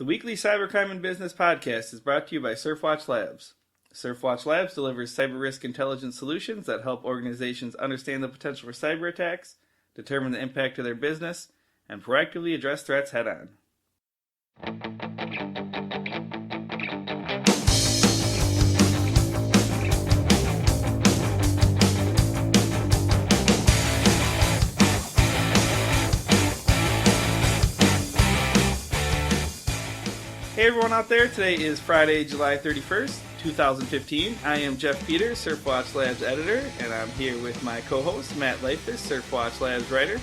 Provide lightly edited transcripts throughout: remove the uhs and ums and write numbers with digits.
The weekly Cybercrime and Business podcast is brought to you by Surfwatch Labs. Surfwatch Labs delivers cyber risk intelligence solutions that help organizations understand the potential for cyber attacks, determine the impact to their business, and proactively address threats head-on. Hey everyone out there, today is Friday, July 31st, 2015. I am Jeff Peters, Surfwatch Labs editor, and I'm here with my co-host, Matt Leifus, Surfwatch Labs writer.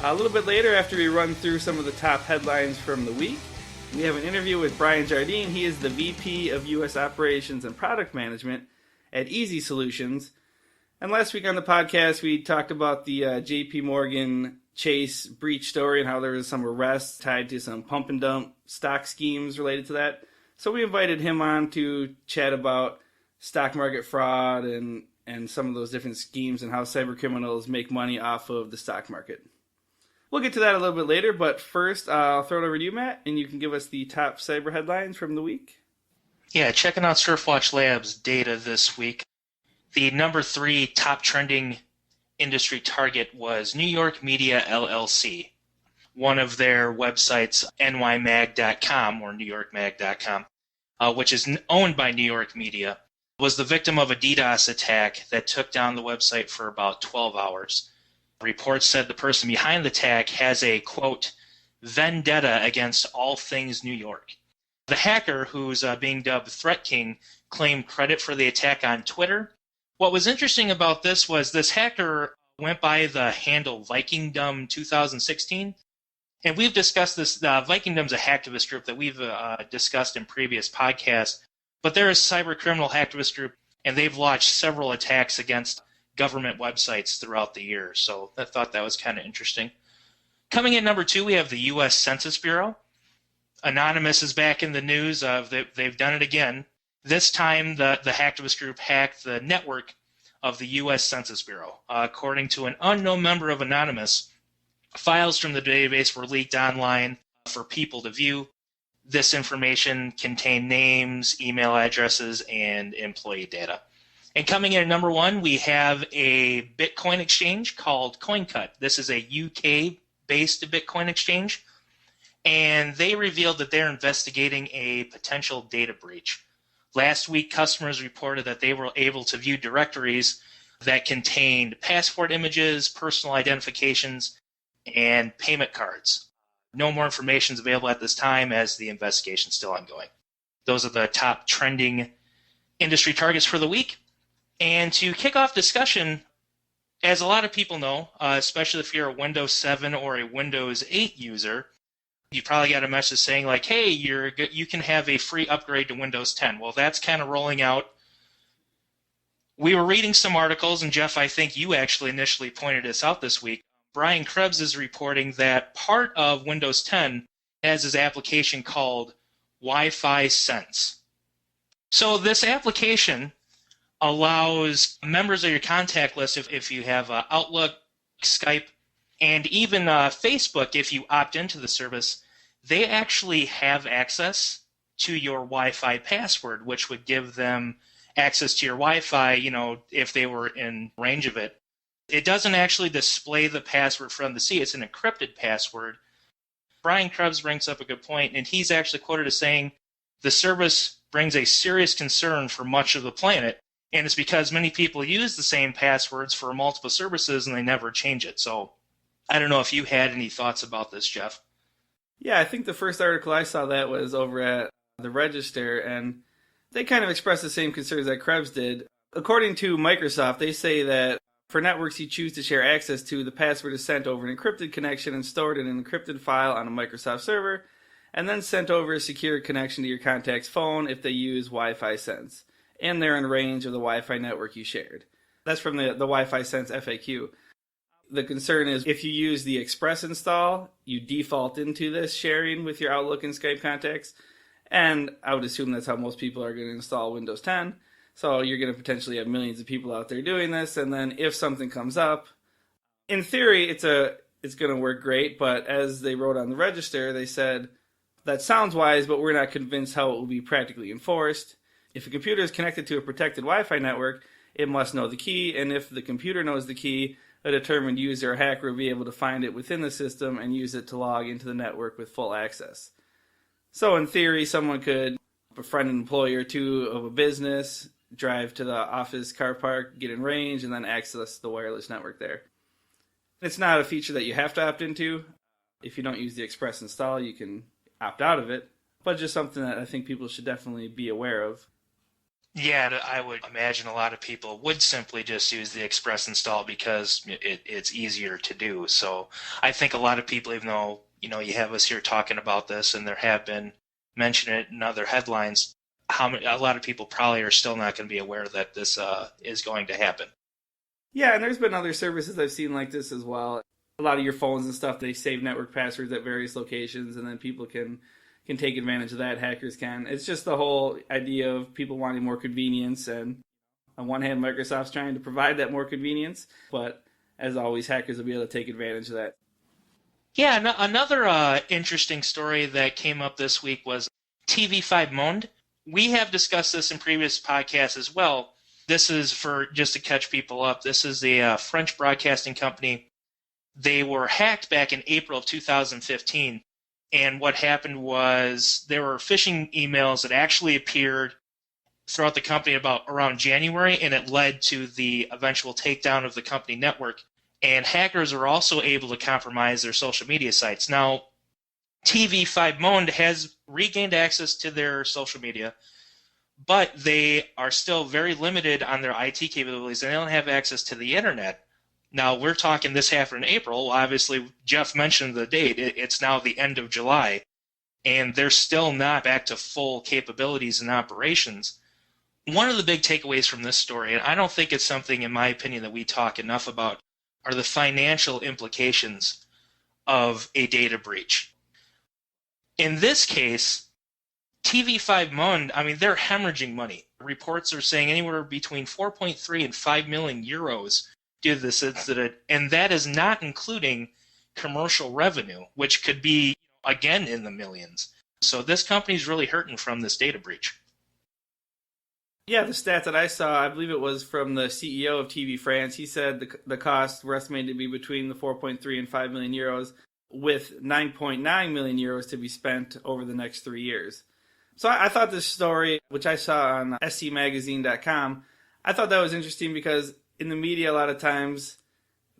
A little bit later, after we run through some of the top headlines from the week, we have an interview with Bryan Jardine. He is the VP of U.S. Operations and Product Management at Easy Solutions. And last week on the podcast, we talked about the JPMorgan Chase breach story and how there was some arrests tied to some pump and dump stock schemes related to that. So we invited him on to chat about stock market fraud and some of those different schemes and how cyber criminals make money off of the stock market. We'll get to that a little bit later, but first I'll throw it over to you, Matt, and you can give us the top cyber headlines from the week. Yeah, checking out Surfwatch Labs data this week. The number 3 top trending industry target was New York Media LLC. One of their websites, nymag.com or newyorkmag.com, which is owned by New York Media, was the victim of a DDoS attack that took down the website for about 12 hours. Reports said the person behind the attack has a, quote, vendetta against all things New York. The hacker, who's being dubbed Threat King, claimed credit for the attack on Twitter. What was interesting about this was this hacker went by the handle Vikingdom 2016. And we've discussed this. Vikingdom's a hacktivist group that we've discussed in previous podcasts. But they're a cyber criminal hacktivist group, and they've launched several attacks against government websites throughout the year. So I thought that was kind of interesting. Coming in number 2, we have the U.S. Census Bureau. Anonymous is back in the news. They've done it again. This time, the hacktivist group hacked the network of the U.S. Census Bureau. According to an unknown member of Anonymous, files from the database were leaked online for people to view. This information contained names, email addresses, and employee data. And coming in at number 1, we have a Bitcoin exchange called CoinCut. This is a UK-based Bitcoin exchange, and they revealed that they're investigating a potential data breach. Last week, customers reported that they were able to view directories that contained passport images, personal identifications, and payment cards. No more information is available at this time as the investigation is still ongoing. Those are the top trending industry targets for the week. And to kick off discussion, as a lot of people know, especially if you're a Windows 7 or a Windows 8 user, you probably got a message saying like, hey, you can have a free upgrade to Windows 10. Well, that's kind of rolling out. We were reading some articles, and Jeff, I think you actually initially pointed this out this week. Brian Krebs is reporting that part of Windows 10 has this application called Wi-Fi Sense. So this application allows members of your contact list, if you have Outlook, Skype, and even Facebook, if you opt into the service, they actually have access to your Wi-Fi password, which would give them access to your Wi-Fi, if they were in range of it. It doesn't actually display the password from the sea. It's an encrypted password. Brian Krebs brings up a good point, and he's actually quoted as saying, the service brings a serious concern for much of the planet, and it's because many people use the same passwords for multiple services and they never change it. So I don't know if you had any thoughts about this, Jeff. Yeah, I think the first article I saw that was over at the Register, and they kind of expressed the same concerns that Krebs did. According to Microsoft, they say that for networks you choose to share access to, the password is sent over an encrypted connection and stored in an encrypted file on a Microsoft server, and then sent over a secure connection to your contact's phone if they use Wi-Fi Sense, and they're in range of the Wi-Fi network you shared. That's from the Wi-Fi Sense FAQ. The concern is if you use the Express install, you default into this sharing with your Outlook and Skype contacts, and I would assume that's how most people are going to install Windows 10. So you're going to potentially have millions of people out there doing this, and then if something comes up, in theory, it's going to work great, but as they wrote on the Register, they said That sounds wise, but we're not convinced how it will be practically enforced. If a computer is connected to a protected Wi-Fi network, it must know the key, and if the computer knows the key, a determined user or hacker will be able to find it within the system and use it to log into the network with full access. So in theory, someone could befriend an employee or two of a business, drive to the office car park, get in range, and then access the wireless network there. It's not a feature that you have to opt into. If you don't use the express install, you can opt out of it, but just something that I think people should definitely be aware of. Yeah, I would imagine a lot of people would simply just use the express install because it's easier to do. So I think a lot of people, even though you have us here talking about this, and there have been mentioned it in other headlines, a lot of people probably are still not going to be aware that this is going to happen. Yeah, and there's been other services I've seen like this as well. A lot of your phones and stuff, they save network passwords at various locations, and then people can take advantage of that. Hackers can. It's just the whole idea of people wanting more convenience, and on one hand, Microsoft's trying to provide that more convenience, but as always, hackers will be able to take advantage of that. Yeah, another interesting story that came up this week was TV5 Monde. We have discussed this in previous podcasts as well. This is just to catch people up. This is a French broadcasting company. They were hacked back in April of 2015. And what happened was there were phishing emails that actually appeared throughout the company around January, and it led to the eventual takedown of the company network. And hackers are also able to compromise their social media sites. Now, TV5 Monde has regained access to their social media, but they are still very limited on their IT capabilities, and they don't have access to the internet. Now, we're talking this happened in April. Obviously, Jeff mentioned the date. It's now the end of July, and they're still not back to full capabilities and operations. One of the big takeaways from this story, and I don't think it's something, in my opinion, that we talk enough about, are the financial implications of a data breach. In this case, TV5 Monde, they're hemorrhaging money. Reports are saying anywhere between 4.3 and 5 million euros due to this incident, and that is not including commercial revenue, which could be, again, in the millions. So this company's really hurting from this data breach. Yeah, the stat that I saw, I believe it was from the CEO of TV France. He said the costs were estimated to be between the 4.3 and 5 million euros, with 9.9 million euros to be spent over the next 3 years. So I thought this story, which I saw on scmagazine.com, I thought that was interesting because in the media, a lot of times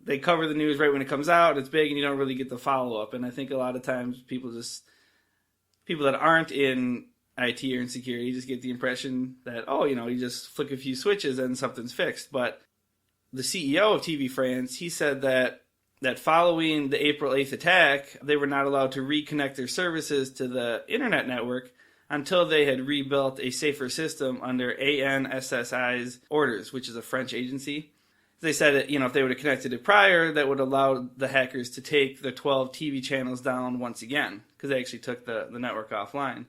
they cover the news right when it comes out, it's big, and you don't really get the follow-up. And I think a lot of times people that aren't in IT or in security just get the impression that, you just flick a few switches and something's fixed. But the CEO of TV France, he said that following the April 8th attack, they were not allowed to reconnect their services to the internet network until they had rebuilt a safer system under ANSSI's orders, which is a French agency. They said that, if they would have connected it prior, that would allow the hackers to take the 12 TV channels down once again, because they actually took the network offline.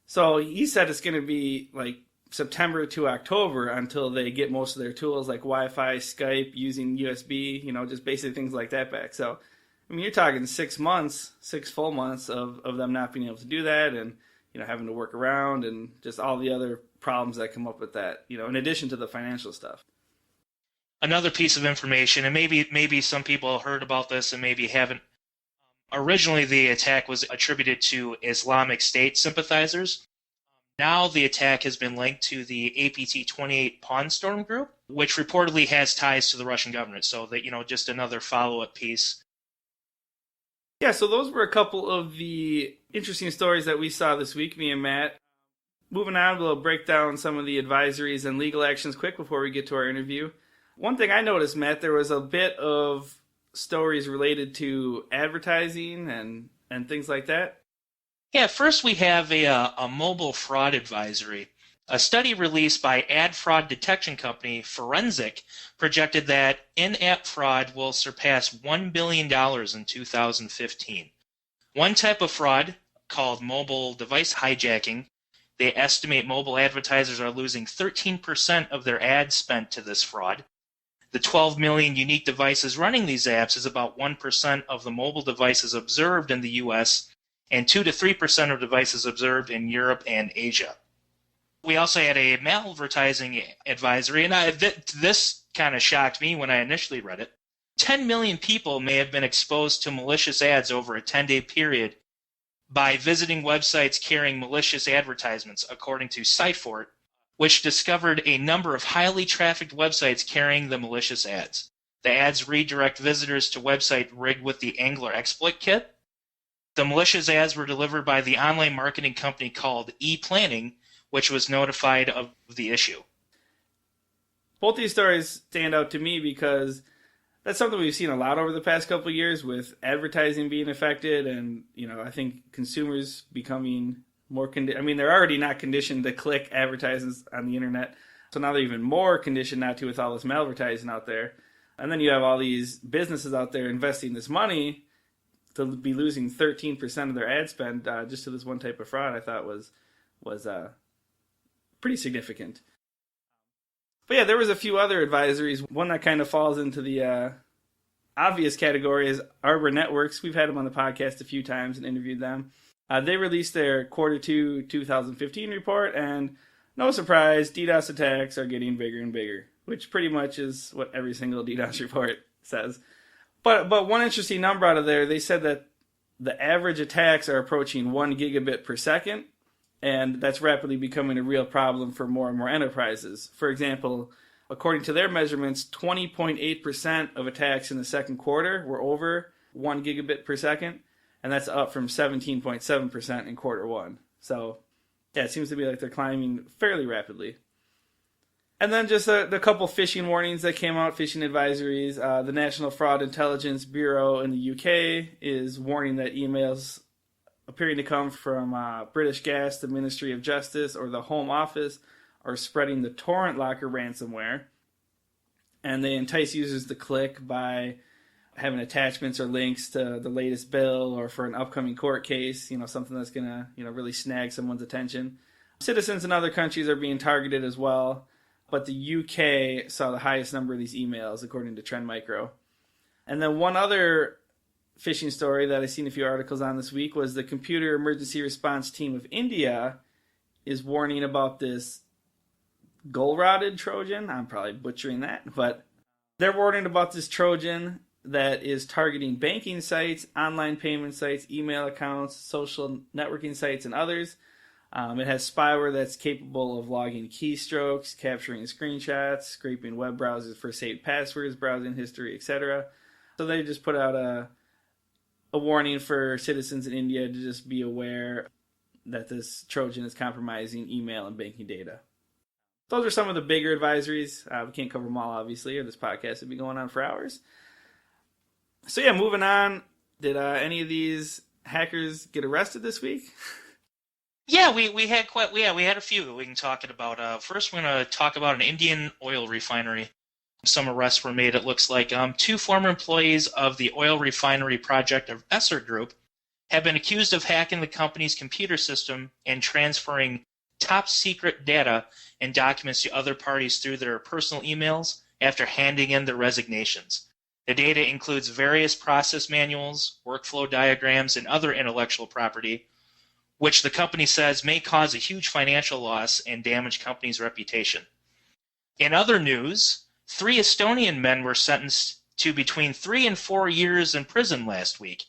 So he said it's going to be like September to October until they get most of their tools like Wi-Fi, Skype, using USB, just basic things like that back. So, you're talking 6 full months of them not being able to do that, and having to work around, and just all the other problems that come up with that, in addition to the financial stuff. Another piece of information, and maybe some people heard about this and maybe haven't. Originally, the attack was attributed to Islamic State sympathizers. Now the attack has been linked to the APT-28 Pawn Storm group, which reportedly has ties to the Russian government. So that, just another follow-up piece. Yeah, so those were a couple of the interesting stories that we saw this week, me and Matt. Moving on, we'll break down some of the advisories and legal actions quick before we get to our interview. One thing I noticed, Matt, there was a bit of stories related to advertising and things like that. Yeah, first we have a mobile fraud advisory. A study released by ad fraud detection company Forensic projected that in-app fraud will surpass $1 billion in 2015. One type of fraud, called mobile device hijacking, they estimate mobile advertisers are losing 13% of their ad spent to this fraud. The 12 million unique devices running these apps is about 1% of the mobile devices observed in the U.S., and 2 to 3% of devices observed in Europe and Asia. We also had a malvertising advisory, and this kind of shocked me when I initially read it. 10 million people may have been exposed to malicious ads over a 10-day period by visiting websites carrying malicious advertisements, according to Cyfort, which discovered a number of highly trafficked websites carrying the malicious ads. The ads redirect visitors to websites rigged with the Angler exploit kit. The malicious ads were delivered by the online marketing company called ePlanning, which was notified of the issue. Both these stories stand out to me because that's something we've seen a lot over the past couple of years with advertising being affected, and I think consumers becoming more they're already not conditioned to click advertisements on the internet, so now they're even more conditioned not to with all this malvertising out there. And then you have all these businesses out there investing this money to be losing 13% of their ad spend just to this one type of fraud. I thought was pretty significant. But yeah, there was a few other advisories. One that kind of falls into the obvious category is Arbor Networks. We've had them on the podcast a few times and interviewed them. They released their Q2 2015 report, and no surprise, DDoS attacks are getting bigger and bigger, which pretty much is what every single DDoS report says. But one interesting number out of there, they said that the average attacks are approaching 1 gigabit per second, and that's rapidly becoming a real problem for more and more enterprises. For example, according to their measurements, 20.8% of attacks in the second quarter were over 1 gigabit per second, and that's up from 17.7% in quarter one. So, yeah, it seems to be like they're climbing fairly rapidly. And then just the couple phishing warnings that came out, phishing advisories. The National Fraud Intelligence Bureau in the UK is warning that emails appearing to come from British Gas, the Ministry of Justice, or the Home Office are spreading the Torrent Locker ransomware. And they entice users to click by having attachments or links to the latest bill or for an upcoming court case, something that's going to, really snag someone's attention. Citizens in other countries are being targeted as well, but the UK saw the highest number of these emails, according to Trend Micro. And then one other phishing story that I've seen a few articles on this week was the Computer Emergency Response Team of India is warning about this Golroded Trojan. I'm probably butchering that, but they're warning about this Trojan that is targeting banking sites, online payment sites, email accounts, social networking sites, and others. It has spyware that's capable of logging keystrokes, capturing screenshots, scraping web browsers for saved passwords, browsing history, etc. So they just put out a warning for citizens in India to just be aware that this Trojan is compromising email and banking data. Those are some of the bigger advisories. We can't cover them all, obviously, or this podcast would be going on for hours. So yeah, moving on. Did any of these hackers get arrested this week? Yeah, we had a few that we can talk about. First, we're going to talk about an Indian oil refinery. Some arrests were made, it looks like. 2 former employees of the oil refinery project of Esser Group have been accused of hacking the company's computer system and transferring top-secret data and documents to other parties through their personal emails after handing in their resignations. The data includes various process manuals, workflow diagrams, and other intellectual property, which the company says may cause a huge financial loss and damage company's reputation. In other news, 3 Estonian men were sentenced to between 3 and 4 years in prison last week.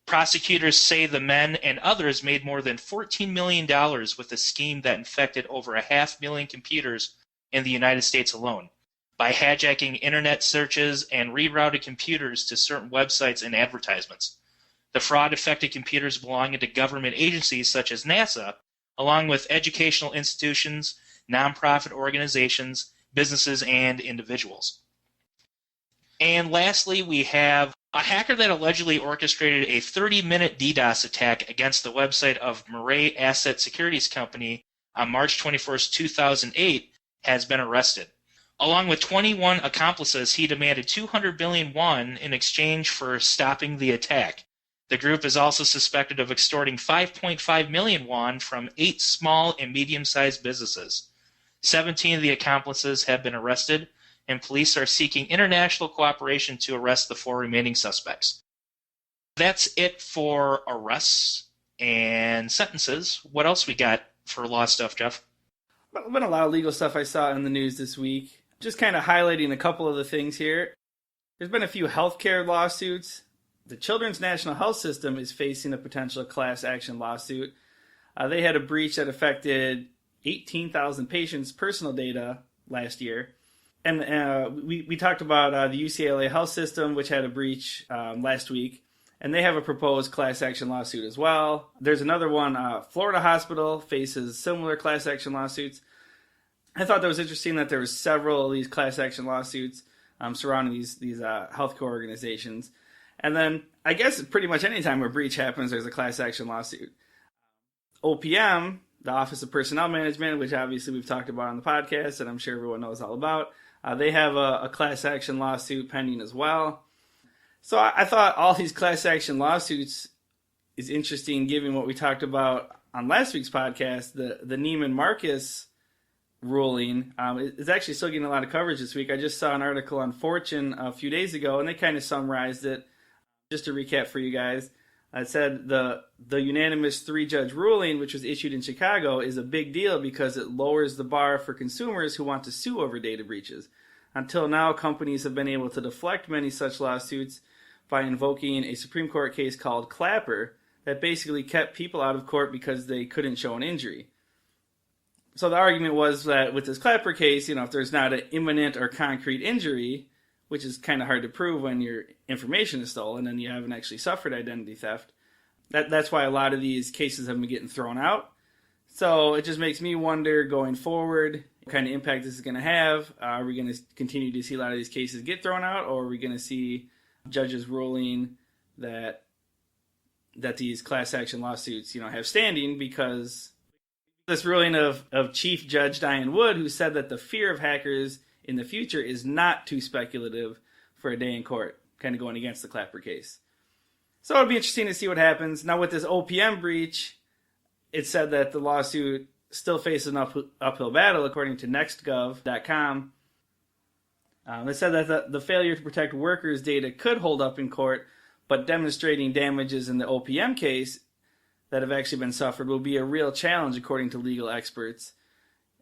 Prosecutors say the men and others made more than $14 million with a scheme that infected over 500,000 computers in the United States alone by hijacking internet searches and rerouted computers to certain websites and advertisements. The fraud affected computers belonging to government agencies such as NASA, along with educational institutions, nonprofit organizations, businesses, and individuals. And lastly, we have a hacker that allegedly orchestrated a 30-minute DDoS attack against the website of Murray Asset Securities Company on March 21st, 2008, has been arrested. Along with 21 accomplices, he demanded 200 billion won in exchange for stopping the attack. The group is also suspected of extorting 5.5 million won from 8 small and medium-sized businesses. 17 of the accomplices have been arrested, and police are seeking international cooperation to arrest the 4 remaining suspects. That's it for arrests. and sentences. What else we got for law stuff, Jeff? Well, been a lot of legal stuff I saw in the news this week. Just kind of highlighting a couple of the things here. There's been a few healthcare lawsuits. The Children's National Health System is facing a potential class action lawsuit. They had a breach that affected 18,000 patients' personal data last year. And we talked about the UCLA Health System, which had a breach last week. And they have a proposed class action lawsuit as well. There's another one. Florida Hospital faces similar class action lawsuits. I thought that was interesting that there were several of these class action lawsuits surrounding these healthcare organizations. And then I guess pretty much any time a breach happens, there's a class action lawsuit. OPM, the Office of Personnel Management, which obviously we've talked about on the podcast and I'm sure everyone knows all about, they have a class action lawsuit pending as well. So I thought all these class action lawsuits is interesting given what we talked about on last week's podcast. The Neiman Marcus ruling is actually still getting a lot of coverage this week. I just saw an article on Fortune a few days ago, and they kind of summarized it. Just to recap for you guys, it said the unanimous 3-judge ruling, which was issued in Chicago, is a big deal because it lowers the bar for consumers who want to sue over data breaches. Until now, companies have been able to deflect many such lawsuits by invoking a Supreme Court case called Clapper that basically kept people out of court because they couldn't show an injury. So the argument was that with this Clapper case, if there's not an imminent or concrete injury, which is kind of hard to prove when your information is stolen and you haven't actually suffered identity theft, that's why a lot of these cases have been getting thrown out. So it just makes me wonder going forward what kind of impact this is going to have. Are we going to continue to see a lot of these cases get thrown out, or are we going to see judges ruling that these class action lawsuits, have standing because this ruling of Chief Judge Diane Wood, who said that the fear of hackers in the future is not too speculative for a day in court, kind of going against the Clapper case. So it'll be interesting to see what happens. Now with this OPM breach, it said that the lawsuit still faces an uphill battle, according to nextgov.com. They said that the failure to protect workers' data could hold up in court, but demonstrating damages in the OPM case that have actually been suffered will be a real challenge, according to legal experts.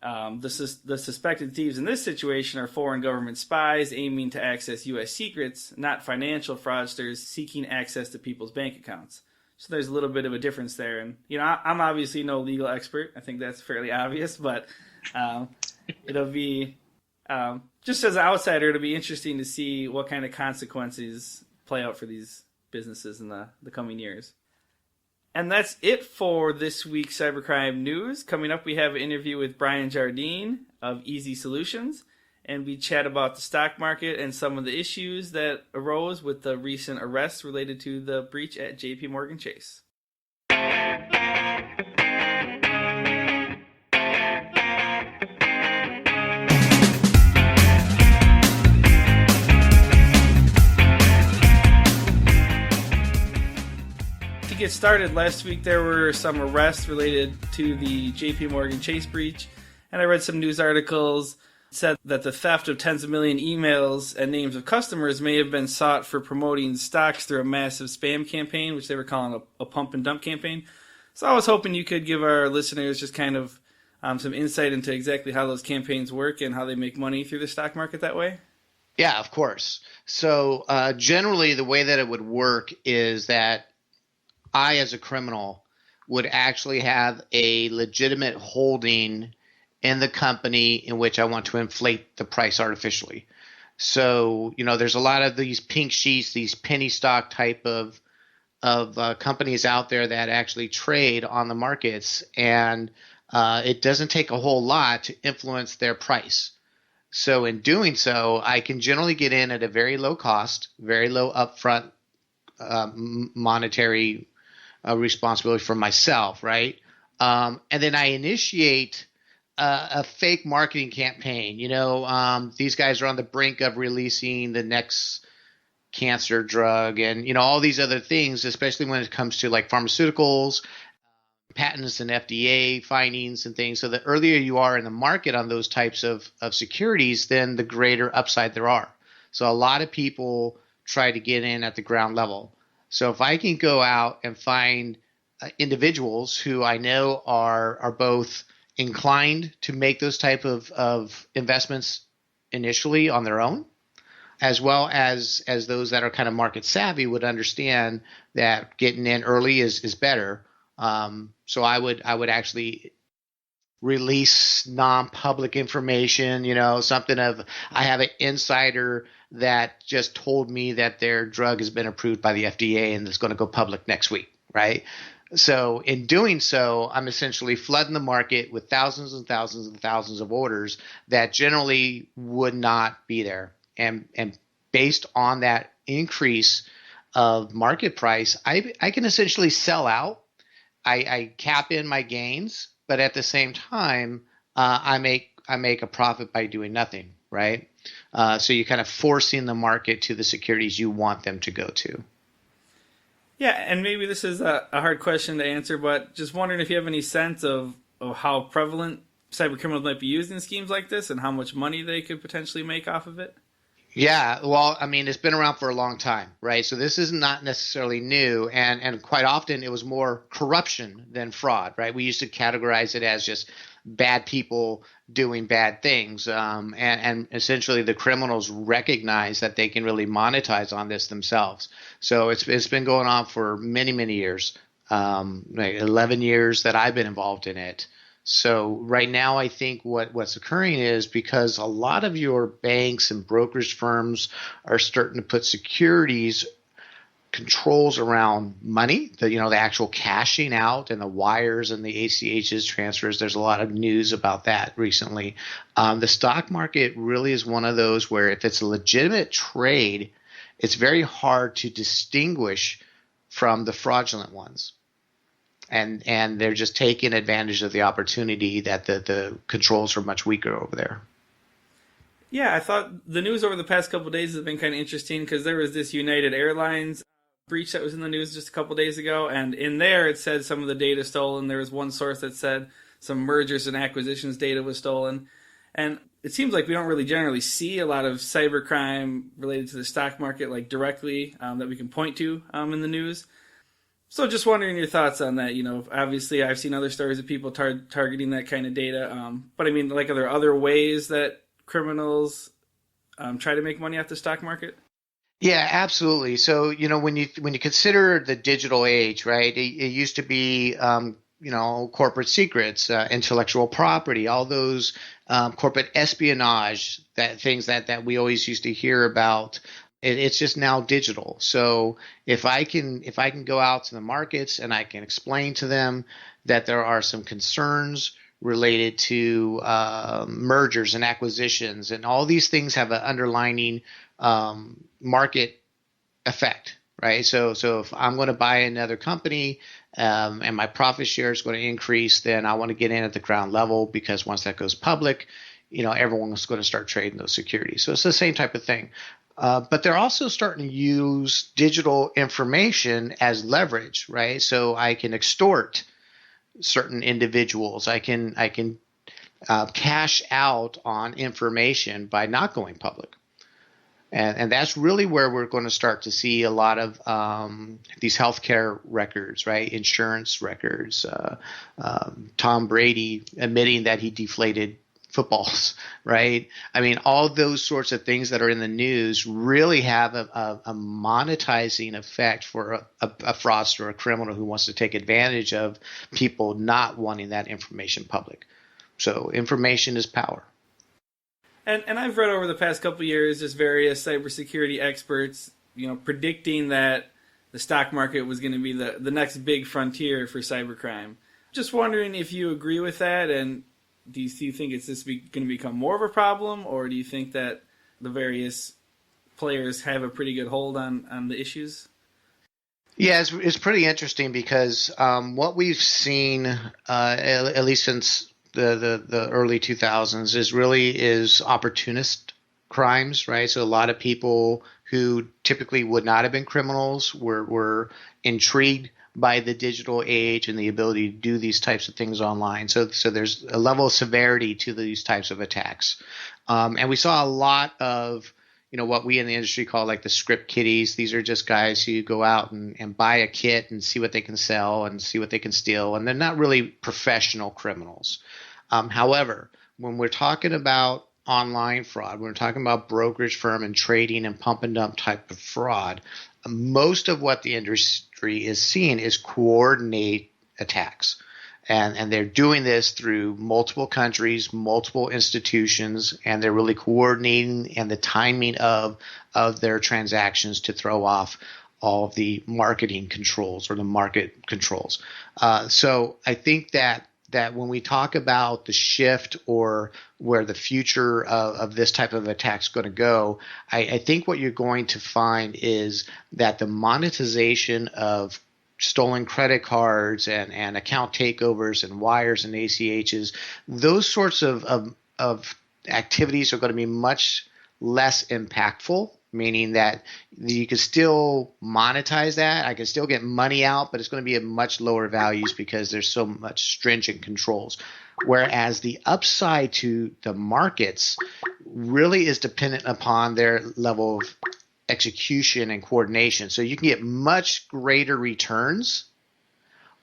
The suspected thieves in this situation are foreign government spies aiming to access U.S. secrets, not financial fraudsters seeking access to people's bank accounts. So there's a little bit of a difference there. And, I'm obviously no legal expert. I think that's fairly obvious, but it'll be... just as an outsider, it'll be interesting to see what kind of consequences play out for these businesses in the coming years. And that's it for this week's Cybercrime news. Coming up, we have an interview with Bryan Jardine of Easy Solutions, and we chat about the stock market and some of the issues that arose with the recent arrests related to the breach at JPMorgan Chase. To get started, last week there were some arrests related to the JPMorgan Chase breach, and I read some news articles that said that the theft of tens of million emails and names of customers may have been sought for promoting stocks through a massive spam campaign, which they were calling a pump and dump campaign. So I was hoping you could give our listeners just kind of some insight into exactly how those campaigns work and how they make money through the stock market that way. Yeah, of course. So generally the way that it would work is that I, as a criminal, would actually have a legitimate holding in the company in which I want to inflate the price artificially. So, there's a lot of these pink sheets, these penny stock type of companies out there that actually trade on the markets, and it doesn't take a whole lot to influence their price. So in doing so, I can generally get in at a very low cost, very low upfront monetary responsibility for myself, right? And then I initiate a fake marketing campaign. These guys are on the brink of releasing the next cancer drug and, all these other things, especially when it comes to like pharmaceuticals, patents and FDA findings and things. So the earlier you are in the market on those types of securities, then the greater upside there are. So a lot of people try to get in at the ground level. So if I can go out and find individuals who I know are both inclined to make those type of investments initially on their own, as well as those that are kind of market savvy would understand that getting in early is better. So I would actually release non-public information, something of, I have an insider that just told me that their drug has been approved by the FDA and it's going to go public next week, right? So in doing so, I'm essentially flooding the market with thousands and thousands and thousands of orders that generally would not be there. And based on that increase of market price, I can essentially sell out. I cap in my gains, but at the same time, I make a profit by doing nothing, right? So you're kind of forcing the market to the securities you want them to go to. Yeah, and maybe this is a hard question to answer, but just wondering if you have any sense of how prevalent cybercriminals might be used in schemes like this and how much money they could potentially make off of it. Yeah, well, I mean, it's been around for a long time, right? So this is not necessarily new, and quite often it was more corruption than fraud, right? We used to categorize it as just bad people doing bad things, and essentially the criminals recognize that they can really monetize on this themselves. So it's been going on for many, many years, like 11 years that I've been involved in it. So right now, I think what's occurring is because a lot of your banks and brokerage firms are starting to put securities controls around money, the actual cashing out and the wires and the ACHs transfers. There's a lot of news about that recently. The stock market really is one of those where if it's a legitimate trade, it's very hard to distinguish from the fraudulent ones. And they're just taking advantage of the opportunity that the controls are much weaker over there. Yeah, I thought the news over the past couple of days has been kind of interesting because there was this United Airlines breach that was in the news just a couple of days ago, and in there it said some of the data stolen. There was one source that said some mergers and acquisitions data was stolen. And it seems like we don't really generally see a lot of cybercrime related to the stock market like directly that we can point to in the news. So just wondering your thoughts on that. Obviously I've seen other stories of people targeting that kind of data. But I mean, like, are there other ways that criminals try to make money off the stock market? Yeah, absolutely. So, when you consider the digital age, right, it used to be, corporate secrets, intellectual property, all those corporate espionage, things that we always used to hear about. It's just now digital. So if I can go out to the markets and I can explain to them that there are some concerns related to mergers and acquisitions, and all these things have an underlining market effect, right? So if I'm going to buy another company and my profit share is going to increase, then I want to get in at the ground level, because once that goes public, everyone's going to start trading those securities. So it's the same type of thing. But they're also starting to use digital information as leverage, right? So I can extort certain individuals. I can cash out on information by not going public. And that's really where we're going to start to see a lot of these healthcare records, right? Insurance records. Tom Brady admitting that he deflated footballs, right? I mean, all those sorts of things that are in the news really have a monetizing effect for a fraudster, a criminal who wants to take advantage of people not wanting that information public. So information is power. And I've read over the past couple of years just various cybersecurity experts, predicting that the stock market was going to be the next big frontier for cybercrime. Just wondering if you agree with that, and do you think it's going to become more of a problem, or do you think that the various players have a pretty good hold on the issues? Yeah, it's pretty interesting because what we've seen, at least since the early 2000s, is opportunist crimes, right? So a lot of people who typically would not have been criminals were intrigued by the digital age and the ability to do these types of things online. So there's a level of severity to these types of attacks. And we saw a lot of, what we in the industry call like the script kiddies. These are just guys who go out and buy a kit and see what they can sell and see what they can steal. And they're not really professional criminals. However, when we're talking about online fraud, when we're talking about brokerage firm and trading and pump and dump type of fraud, most of what the industry is seeing is coordinate attacks. And they're doing this through multiple countries, multiple institutions, and they're really coordinating and the timing of their transactions to throw off all of the marketing controls or the market controls. So I think that when we talk about the shift or where the future of this type of attack is going to go, I think what you're going to find is that the monetization of stolen credit cards and account takeovers and wires and ACHs, those sorts of activities are going to be much less impactful, meaning that you can still monetize that. I can still get money out, but it's going to be at much lower values because there's so much stringent controls. Whereas the upside to the markets really is dependent upon their level of execution and coordination. So you can get much greater returns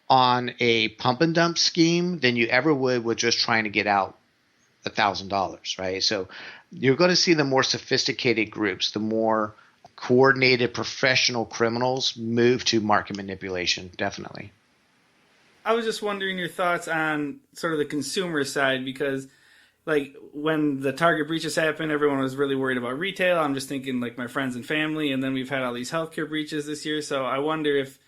on a pump and dump scheme than you ever would with just trying to get out $1,000, right? So you're going to see the more sophisticated groups, the more coordinated professional criminals move to market manipulation, definitely. I was just wondering your thoughts on sort of the consumer side, because like when the Target breaches happened, everyone was really worried about retail. I'm just thinking like my friends and family, and then we've had all these healthcare breaches this year. So I wonder if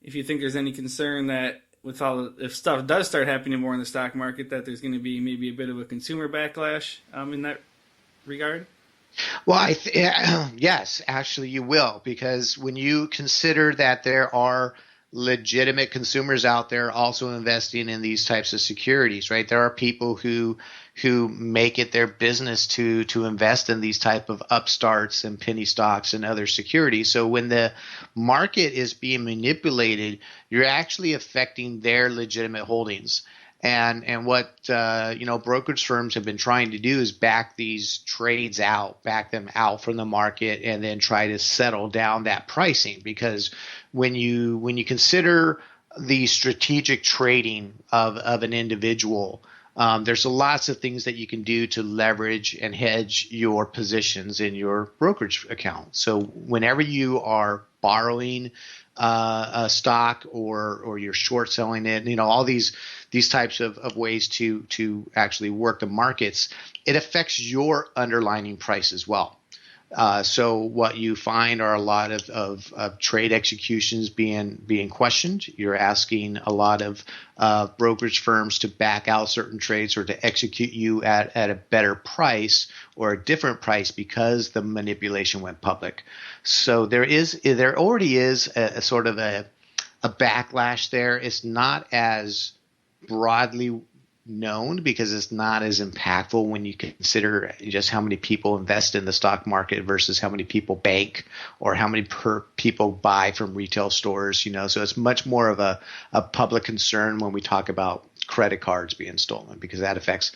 you think there's any concern that with if stuff does start happening more in the stock market, that there's going to be maybe a bit of a consumer backlash in that regard. Well, yes, actually you will, because when you consider that there are legitimate consumers out there also investing in these types of securities, right? There are people who make it their business to invest in these type of upstarts and penny stocks and other securities. So when the market is being manipulated, you're actually affecting their legitimate holdings. And what brokerage firms have been trying to do is back these trades out, back them out from the market, and then try to settle down that pricing. Because when you consider the strategic trading of an individual, there's lots of things that you can do to leverage and hedge your positions in your brokerage account. So whenever you are borrowing a stock or you're short selling it, all these types of ways to actually work the markets, it affects your underlying price as well. So what you find are a lot of trade executions being questioned. You're asking a lot of brokerage firms to back out certain trades or to execute you at a better price or a different price because the manipulation went public. So there already is a sort of a backlash there. It's not as broadly known because it's not as impactful when you consider just how many people invest in the stock market versus how many people bank or how many people buy from retail stores, so it's much more of a public concern when we talk about credit cards being stolen, because that affects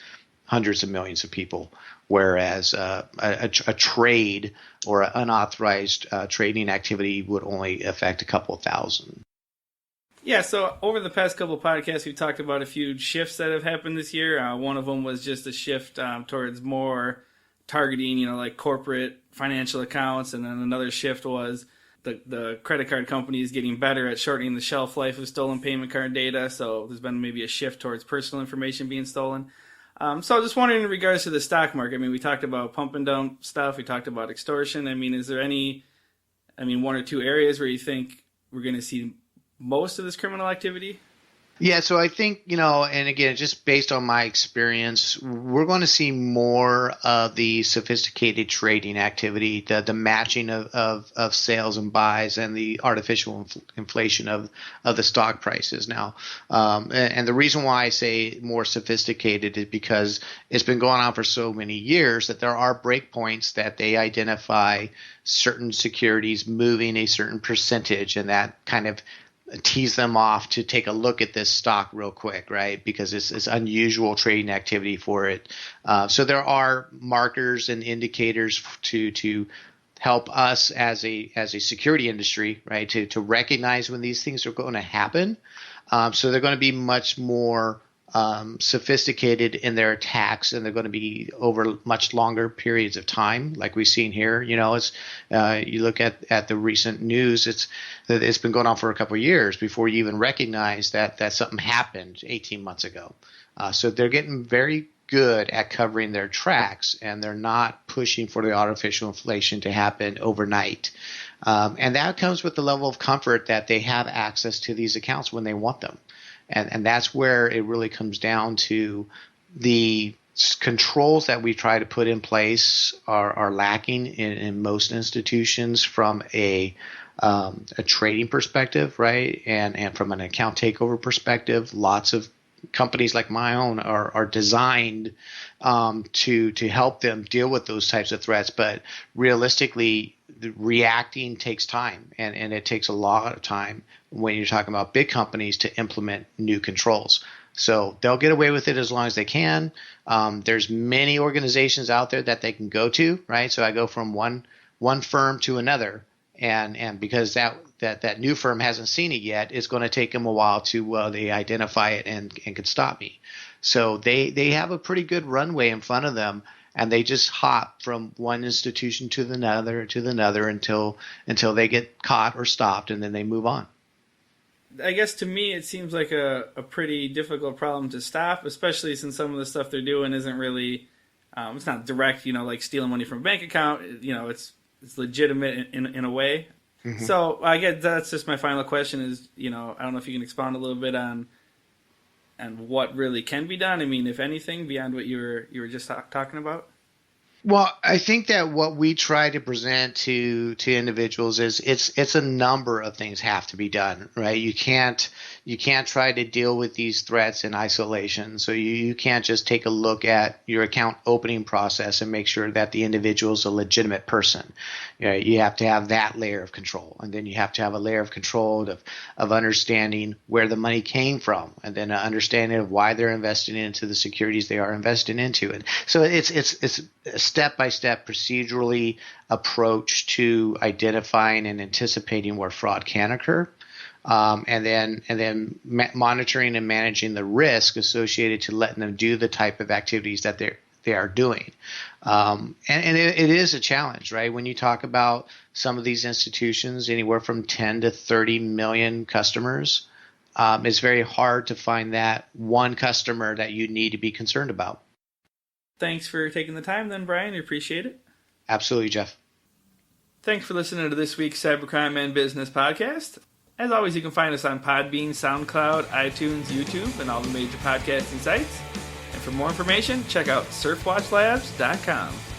hundreds of millions of people, whereas a trade or an unauthorized trading activity would only affect a couple thousand. Yeah, so over the past couple of podcasts, we've talked about a few shifts that have happened this year. One of them was just a shift towards more targeting, like corporate financial accounts. And then another shift was the credit card companies getting better at shortening the shelf life of stolen payment card data. So there's been maybe a shift towards personal information being stolen. So I was just wondering in regards to the stock market. We talked about pump and dump stuff. We talked about extortion. Is there any, one or two areas where you think we're going to see most of this criminal activity? Yeah, so I think, and again, just based on my experience, we're going to see more of the sophisticated trading activity, the matching of sales and buys and the artificial inflation of the stock prices now. And the reason why I say more sophisticated is because it's been going on for so many years that there are breakpoints that they identify certain securities moving a certain percentage, and that kind of tease them off to take a look at this stock real quick, right? Because it's unusual trading activity for it. So there are markers and indicators to help us as a security industry, right, to recognize when these things are going to happen. So they're going to be much more sophisticated in their attacks, and they're going to be over much longer periods of time, like we've seen here. It's you look at the recent news; it's been going on for a couple of years before you even recognize that something happened 18 months ago. So they're getting very good at covering their tracks, and they're not pushing for the artificial inflation to happen overnight. And that comes with the level of comfort that they have access to these accounts when they want them. And that's where it really comes down to the controls that we try to put in place are lacking in most institutions from a trading perspective, right? And from an account takeover perspective, lots of companies like my own are designed to help them deal with those types of threats. But realistically, reacting takes time, and it takes a lot of time when you're talking about big companies to implement new controls. So they'll get away with it as long as they can. There's many organizations out there that they can go to, right? So I go from one firm to another, and because that new firm hasn't seen it yet, it's going to take them a while to they identify it and can stop me. So they have a pretty good runway in front of them, and they just hop from one institution to another until they get caught or stopped, and then they move on. I guess to me it seems like a pretty difficult problem to stop, especially since some of the stuff they're doing isn't really it's not direct, like stealing money from a bank account. It's legitimate in a way. Mm-hmm. So I guess that's just my final question is, I don't know if you can expound a little bit on what really can be done. I mean, if anything, beyond what you were just talking about. Well, I think that what we try to present to individuals is it's a number of things have to be done, right? You can't try to deal with these threats in isolation. So you can't just take a look at your account opening process and make sure that the individual is a legitimate person. You have to have that layer of control, and then you have to have a layer of control of understanding where the money came from, and then an understanding of why they're investing into the securities they are investing into. And so it's a step-by-step procedurally approach to identifying and anticipating where fraud can occur, and then monitoring and managing the risk associated to letting them do the type of activities that they are doing. And it is a challenge, right? When you talk about some of these institutions, anywhere from 10 to 30 million customers, it's very hard to find that one customer that you need to be concerned about. Thanks for taking the time then, Bryan. I appreciate it. Absolutely, Jeff. Thanks for listening to this week's Cybercrime and Business podcast. As always, you can find us on Podbean, SoundCloud, iTunes, YouTube, and all the major podcasting sites. And for more information, check out surfwatchlabs.com.